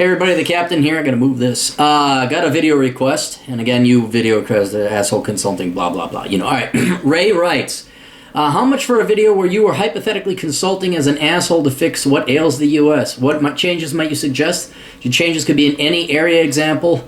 Hey everybody, the captain here. I'm going to move this. Got a video request. And again, you video request, asshole consulting, blah, blah, blah. You know, all right. Ray writes, how much for a video where you are hypothetically consulting as an asshole to fix what ails the U.S.? What changes might you suggest? Your changes could be in any area example.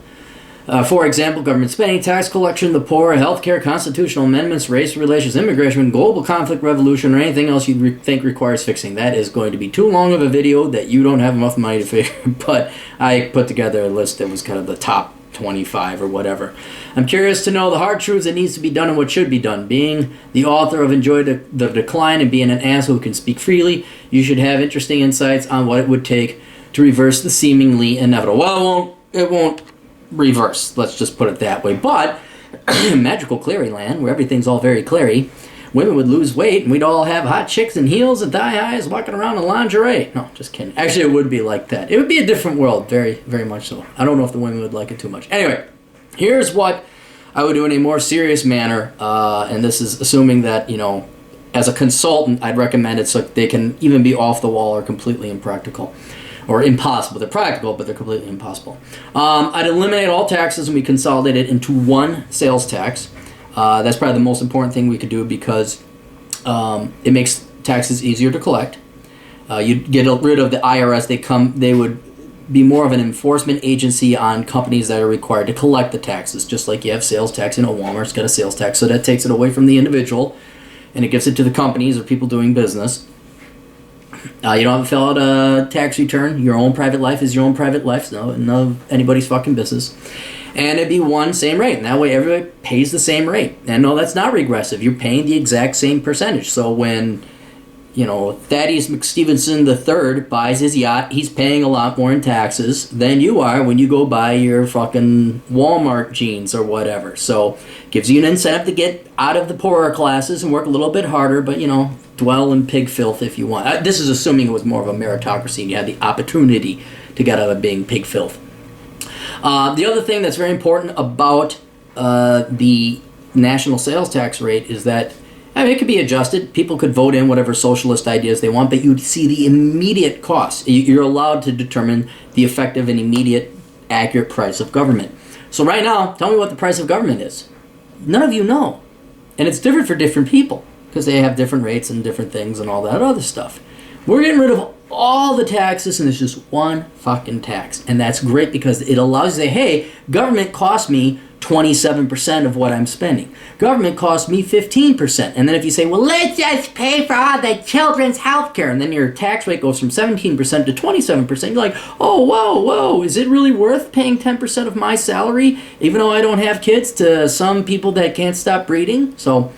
For example, government spending, tax collection, the poor, healthcare, constitutional amendments, race relations, immigration, global conflict, revolution, or anything else you think requires fixing. That is going to be too long of a video that you don't have enough money to figure. But I put together a list that was kind of the top 25 or whatever. I'm curious to know the hard truths that needs to be done and what should be done. Being the author of Enjoy the Decline and being an asshole who can speak freely, you should have interesting insights on what it would take to reverse the seemingly inevitable. Well, it won't reverse, let's just put it that way. But magical Clarey land, where everything's all very Clarey, women would lose weight and we'd all have hot chicks in heels and thigh highs walking around in lingerie. No, just kidding. Actually, it would be like that. It would be a different world, very, very much so. I don't know if the women would like it too much. Anyway, here's what I would do in a more serious manner, and this is assuming that, you know, as a consultant, I'd recommend it so they can even be off the wall or completely impractical. Or impossible. They're practical, but they're completely impossible. I'd eliminate all taxes and we consolidate it into one sales tax. That's probably the most important thing we could do because it makes taxes easier to collect. You'd get rid of the IRS. They would be more of an enforcement agency on companies that are required to collect the taxes. Just like you have sales tax, you know, Walmart's got a sales tax, so that takes it away from the individual and it gives it to the companies or people doing business. You don't have to fill out a tax return. Your own private life is your own private life. None of anybody's fucking business. And it'd be one same rate. And that way everybody pays the same rate. And no, that's not regressive. You're paying the exact same percentage. So when, you know, Thaddeus McStevenson III buys his yacht, he's paying a lot more in taxes than you are when you go buy your fucking Walmart jeans or whatever. So gives you an incentive to get out of the poorer classes and work a little bit harder, but, you know, dwell in pig filth if you want. This is assuming it was more of a meritocracy and you had the opportunity to get out of being pig filth. The other thing that's very important about the national sales tax rate is that, I mean, it could be adjusted. People could vote in whatever socialist ideas they want, but you'd see the immediate cost. You're allowed to determine the effective and immediate accurate price of government. So right now, tell me what the price of government is. None of you know. And it's different for different people because they have different rates and different things and all that other stuff. We're getting rid of all the taxes and there's just one fucking tax. And that's great because it allows you to say, hey, government costs me 27% of what I'm spending. Government costs me 15%. And then if you say, well, let's just pay for all the children's health care, and then your tax rate goes from 17% to 27%, you're like, oh, whoa, is it really worth paying 10% of my salary, even though I don't have kids, to some people that can't stop breeding? So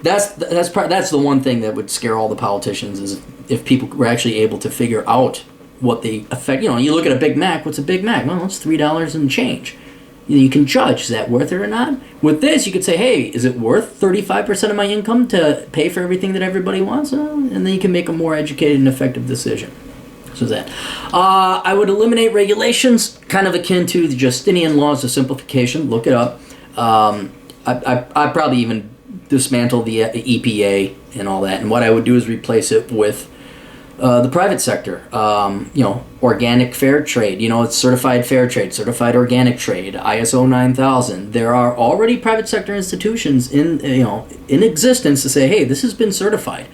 that's the one thing that would scare all the politicians, is if people were actually able to figure out what the effect, you know, you look at a Big Mac, what's a Big Mac? Well, it's $3 and change. You can judge, is that worth it or not? With this, you could say, hey, is it worth 35% of my income to pay for everything that everybody wants? And then you can make a more educated and effective decision. So that. I would eliminate regulations, kind of akin to the Justinian laws of simplification. Look it up. I'd probably even dismantle the EPA and all that. And what I would do is replace it with the private sector, you know, organic fair trade, you know, it's certified fair trade, certified organic trade, ISO 9000. There are already private sector institutions in existence to say, hey, this has been certified.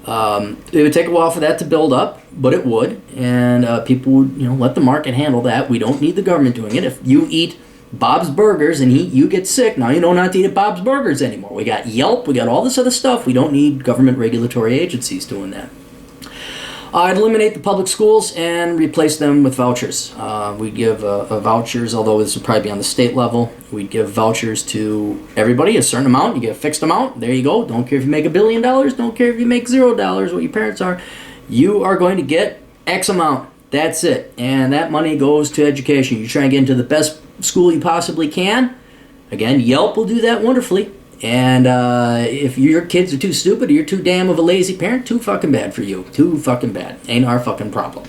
It would take a while for that to build up, but it would, and people would, you know, let the market handle that. We don't need the government doing it. If you eat Bob's Burgers and you get sick, now you know not to eat at Bob's Burgers anymore. We got Yelp, we got all this other stuff. We don't need government regulatory agencies doing that. I'd eliminate the public schools and replace them with vouchers. We'd give vouchers, although this would probably be on the state level. We'd give vouchers to everybody, a certain amount. You get a fixed amount. There you go. Don't care if you make $1 billion. Don't care if you make $0, what your parents are. You are going to get X amount. That's it. And that money goes to education. You try and get into the best school you possibly can. Again, Yelp will do that wonderfully. And if your kids are too stupid or you're too damn of a lazy parent, too fucking bad for you. Too fucking bad. Ain't our fucking problem.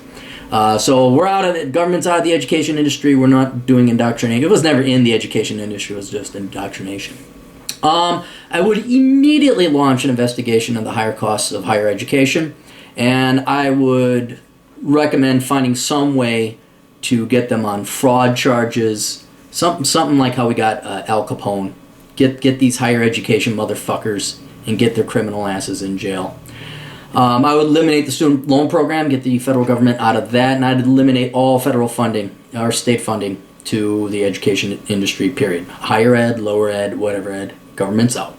So we're out of it. Government's out of the education industry. We're not doing indoctrination. It was never in the education industry. It was just indoctrination. I would immediately launch an investigation of the higher costs of higher education. And I would recommend finding some way to get them on fraud charges, something like how we got Al Capone. Get these higher education motherfuckers and get their criminal asses in jail. I would eliminate the student loan program, get the federal government out of that, and I'd eliminate all federal funding or state funding to the education industry, period. Higher ed, lower ed, whatever ed, government's out.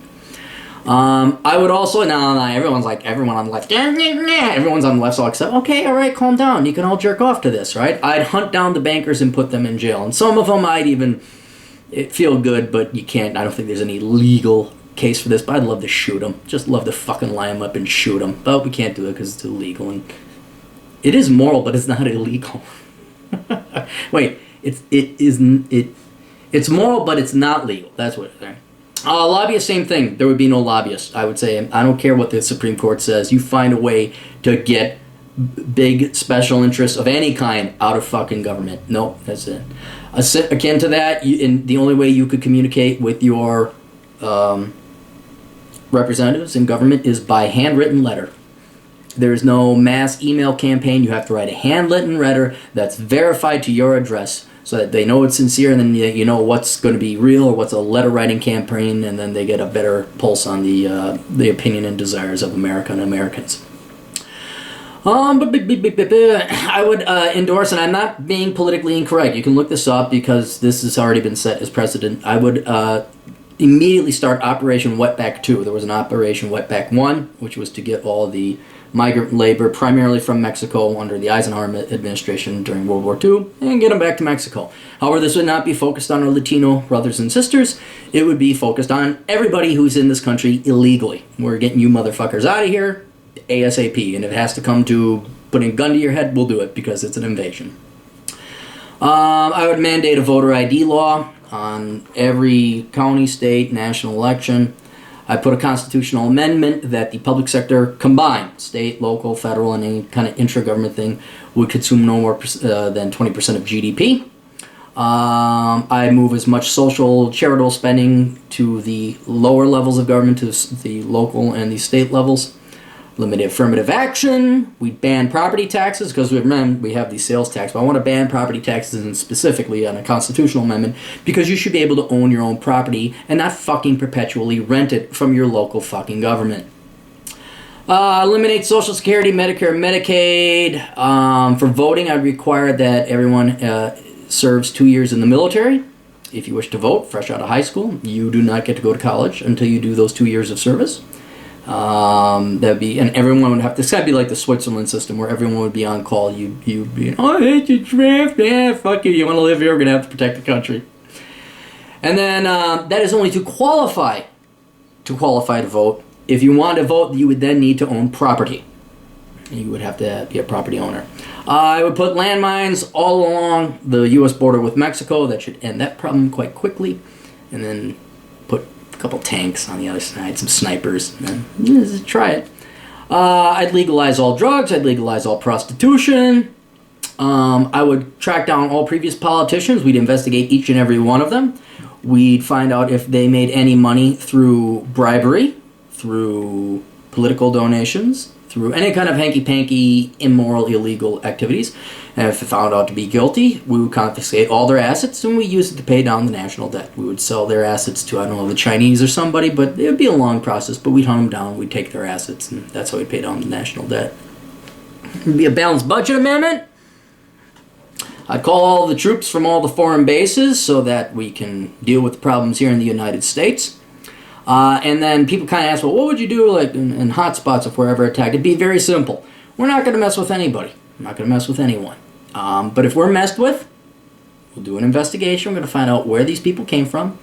I would also, everyone on the left, everyone's on the left, so I'll accept, okay, all right, calm down, you can all jerk off to this, right? I'd hunt down the bankers and put them in jail, and some of them I'd even feel good, but you can't, I don't think there's any legal case for this, but I'd love to shoot them, just love to fucking line them up and shoot them, but we can't do it because it's illegal, and it is moral, but it's not illegal. Wait, it's moral, but it's not legal, that's what it's saying. Lobbyists, same thing. There would be no lobbyists, I would say. I don't care what the Supreme Court says. You find a way to get big special interests of any kind out of fucking government. No, that's it. Akin to that, the only way you could communicate with your representatives in government is by handwritten letter. There is no mass email campaign. You have to write a handwritten letter that's verified to your address, so that they know it's sincere, and then you know what's going to be real or what's a letter writing campaign, and then they get a better pulse on the opinion and desires of America and Americans. I would endorse, and I'm not being politically incorrect, you can look this up because this has already been set as precedent. I would immediately start Operation Wetback 2. There was an Operation Wetback 1, which was to get all the migrant labor, primarily from Mexico under the Eisenhower administration during World War II, and get them back to Mexico. However, this would not be focused on our Latino brothers and sisters. It would be focused on everybody who's in this country illegally. We're getting you motherfuckers out of here ASAP, and if it has to come to putting a gun to your head, we'll do it because it's an invasion. I would mandate a voter ID law on every county, state, national election. I put a constitutional amendment that the public sector combined, state, local, federal, and any kind of intra-government thing, would consume no more than 20% of GDP. I move as much social charitable spending to the lower levels of government, to the local and the state levels. Limited affirmative action. We ban property taxes because we have the sales tax, but I want to ban property taxes, and specifically on a constitutional amendment, because you should be able to own your own property and not fucking perpetually rent it from your local fucking government. Eliminate Social Security, Medicare, Medicaid. For voting, I'd require that everyone serves 2 years in the military. If you wish to vote, fresh out of high school, you do not get to go to college until you do those 2 years of service. That'd be, and everyone would have, this gotta be like the Switzerland system where everyone would be on call. You'd be, oh, I hate you, draft, yeah, fuck you want to live here, we're gonna have to protect the country. And then, that is only to qualify to vote. If you want to vote, you would then need to own property. You would have to be a property owner. I would put landmines all along the U.S. border with Mexico. That should end that problem quite quickly. And then put couple tanks on the other side, some snipers, and then try it. I'd legalize all drugs. I'd legalize all prostitution. I would track down all previous politicians. We'd investigate each and every one of them. We'd find out if they made any money through bribery, through political donations, through any kind of hanky-panky, immoral, illegal activities. And if found out to be guilty, we would confiscate all their assets, and we use it to pay down the national debt. We would sell their assets to, I don't know, the Chinese or somebody, but it would be a long process, but we'd hunt them down, we'd take their assets, and that's how we'd pay down the national debt. It would be a balanced budget amendment. I'd call all the troops from all the foreign bases so that we can deal with the problems here in the United States. And then people kind of ask, well, what would you do like in hot spots if we're ever attacked? It'd be very simple. We're not going to mess with anybody. We're not going to mess with anyone. But if we're messed with, we'll do an investigation. We're going to find out where these people came from.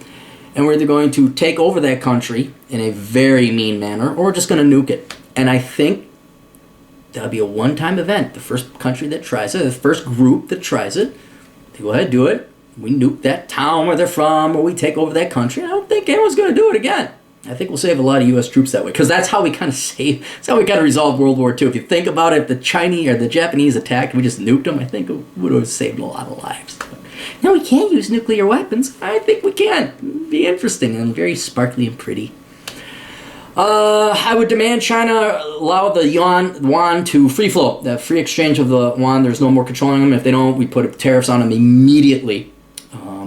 And we're either going to take over that country in a very mean manner, or we're just going to nuke it. And I think that'll be a one-time event. The first country that tries it, the first group that tries it, they go ahead, do it. We nuke that town where they're from, or we take over that country. I don't think anyone's going to do it again. I think we'll save a lot of U.S. troops that way, because that's how we kind of that's how we kind of resolved World War II. If you think about it, if the Chinese or the Japanese attacked, we just nuked them, I think it would have saved a lot of lives. No, we can't use nuclear weapons. I think we can. It'd be interesting and very sparkly and pretty. I would demand China allow the yuan to free flow, the free exchange of the yuan. There's no more controlling them. If they don't, we put tariffs on them immediately.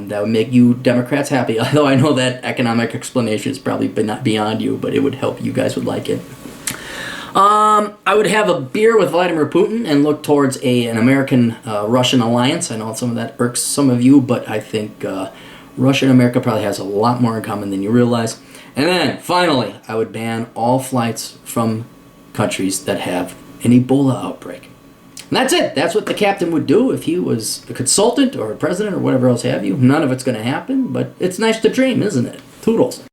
That would make you Democrats happy. Although I know that economic explanation is probably not beyond you, but it would help. You guys would like it. I would have a beer with Vladimir Putin and look towards an American-Russian alliance. I know some of that irks some of you, but I think Russia and America probably has a lot more in common than you realize. And then, finally, I would ban all flights from countries that have an Ebola outbreak. And that's it. That's what the captain would do if he was a consultant or a president or whatever else have you. None of it's going to happen, but it's nice to dream, isn't it? Toodles.